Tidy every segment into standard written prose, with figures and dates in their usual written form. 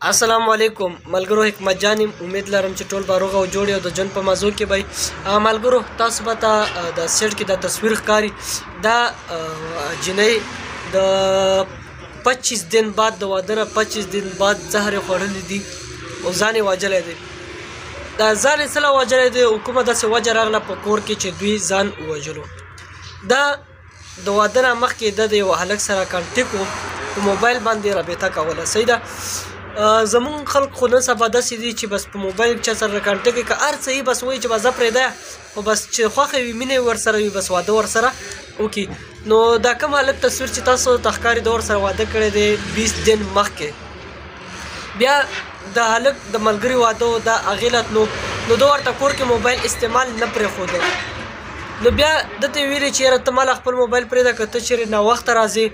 السلام علیکم ملګرو، حکمت جان یم. امید لرم چې ټول به روغ او جوړ یو د ژوند په موضوع کې به ملګرو تاسو به ته د سیټ کې د تصویر ښکاري دا جنۍ د 25 دن بعد د واده نه 25 دن بعد زهر یې خوړلی دي او ځان یې وژلی دی. دا ځان یې څه له وژلی دی او کومه داسې وجه راغله په کور کې چې دوی ځان ووژلو. دا د واده نه مخکې د یو هلک سره کانټیک و، په موبایل باندې رابطه کوله. صحیح ده. زمون خلک خو نن سبا داسې دي چې بس په موبایل چا سره کانټیک کوي، که هر څه یې بس وایي چې بس زه پرېږده خو بس چې خوښه وي مینه یې ورسره وي بس واده ورسره وکړي. نو دا کوم هلک تصویر چې تاسو ته ښکاري د ورسره واده کړی دی 20 دن مخکې، بیا د هلک د ملګري واده و، دا هغې له تلو نو ده ورته کور کې موبایل استعمال نه پرېښوده. نو بیا ده ته یې ویلې چې یاره ته ماله خپل موبایل پرېږده، که ته چېرې ناوخته راځې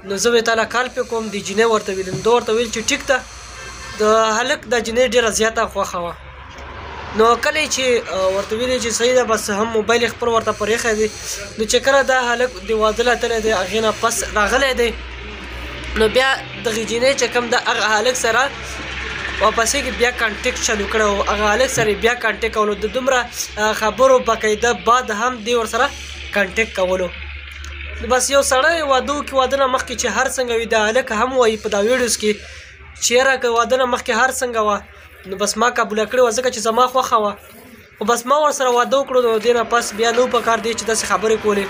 نو زه به یې تاله کال پې کوم. د جینۍ ورته ویل، نو ده ورته ویل چې ټیک ده. د هلک د جینۍ ډېره زیاته خوښه وه. نو کله یې چې ورته ویلې چې صحیح ده بس هم موبایل یې خپل ورته پر ایښی دی، نو چې کله دا هلک د واده له تللی دی هغې نه پس راغلی دی، نو بیا دغې جینۍ چې کوم د هغه هلک سره واپسې کې بیا کانټیکټ چالو کړی و، هغه هلک سره یې بیا کانټیکټ کولو. د دومره خبرو باقاعده بعد هم دی ورسره کانټیکټ کولو. بس یو سړی واده وکړي واده نه مخکې چې هر څنګه وي، دا هلک هم وایي په دا ویډیوز کې چې یاره که واده نه مخکې هر څنګه وه نو بس ما قبوله کړې وه ځکه چې زما خوښه وه، خو بس ما ورسره واده وکړو نو دې نه پس بیا نو په کار دی چې داسې خبرې کولې.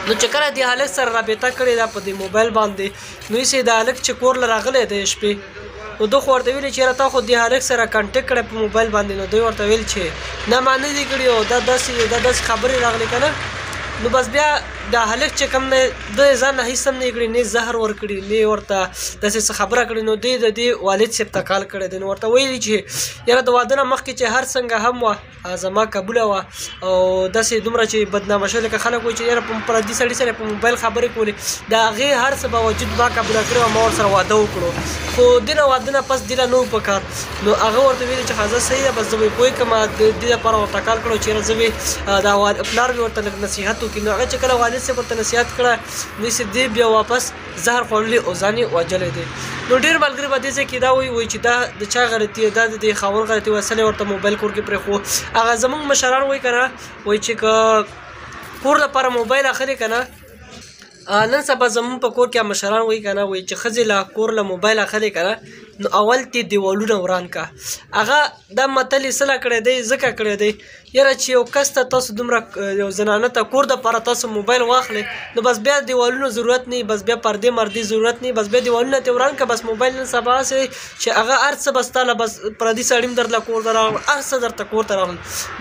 نو چې کله دې هلک سره رابطه کړې ده په دې موبایل باندې، نو ایسې د هلک چې کور له راغلی دی شپې، نو ده خو ورته ویلې چې یاره تا خو دې هلک سره کانټیکټ کړی په موبایل باندې، نو دوی ورته ویل چې نه ما نه دي کړي او دا داسې خبرې راغلې که نه. نو بس بیا دا هلک چې کوم نه د ځان نه هېڅ هم نه یې کړي، نه زهر ورکړي، نه ورته داسې څه خبره کړې. نو دوی د دې والد صاحب ته کال کړی دی، نو ورته ویلي چې یاره د واده نه مخکې چې هر څنګه هم وه زما قبوله وه او داسې دومره چې بدنامه شوې لکه خلک وایي چې یاره په پردي سړي سره په موبایل خبرې کولې، د هغې هر څه باوجود ما قبوله کړې وه، ما ورسره واده وکړو، خو دې نه واده نه پس دې له نه و په کار. نو هغه ورته ویلي چې ښه زه صحیح ده بس زه به یې پوه کړم، د دې لپاره ورته کال کړی چې یاره زه به دا پلار مې ورته لږ نصیحت وکړي. نو هغه چې کله والد صاحب ورته نصیحت کړه نو یې دې بیا واپس زهر خوړلی او ځان یې وژلی دی. نو ډېر ملګري به دې ځای کې دا وایي چې دا د چا غلطي ده، دا د دې خاوند غلطي وه، اصل یې ورته موبایل کور کې پرېښو. هغه زموږ مشران وایي که نه، وایي چې که کور لپاره موبایل اخلي که نه، نن سبا زموږ په کور کې مشران وایي که نه، وایي چې ښځې له کور له موبایل اخلي که نه نو اول ته دیوالونه وران که. هغه دا متل یې څه کړی دی ځکه کړی دی یاره چې یو کس ته تاسو دومره یو زنانه ته کور دپاره تاسو موبایل واخلئ نو بس بیا دیوالونو ضرورت نه، بس بیا پردې مردې ضرورت نه، بس بیا دیوالونه ترې وران که. بس موبایل نن سبا هسې چې هغه هر څه بس تا له بس پردي سړي هم درله کور ته راغلل، هر څه درته کور ته راغلل.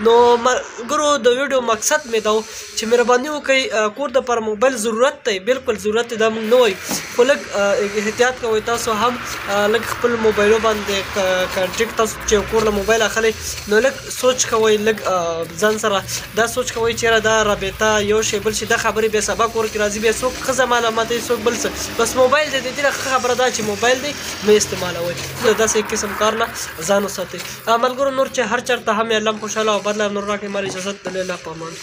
نو ملګرو د ویډیو مقصد مې دا و چې مهرباني وکړئ کور دپاره موبایل ضرورت دی، بالکل ضرورت دی، دا موږ نه وایو، خو لږ احتیاط کوئ تاسو هم، لږ خپل موبایلو باندې کانټیکټ تاسو چې کور له موبایل اخلئ نو لږ سوچ کوئ، لږ ځان سره دا سوچ کوئ چې یاره دا رابطه یو شی بل شي، دا خبرې بیا سبا کور کې راځي بیا څوک ښځه معلوماتوي څوک بل څه، بس موبایل دی د دې نه ښه خبره ده چې موبایل دی مه استعمالوئ، د داسې قسم کار نه ځان وساتئ. ملګرو نور چې هر چېرته هم یې الله خوشحاله او بدله نور راکړي، مال اجازت د الله په امان.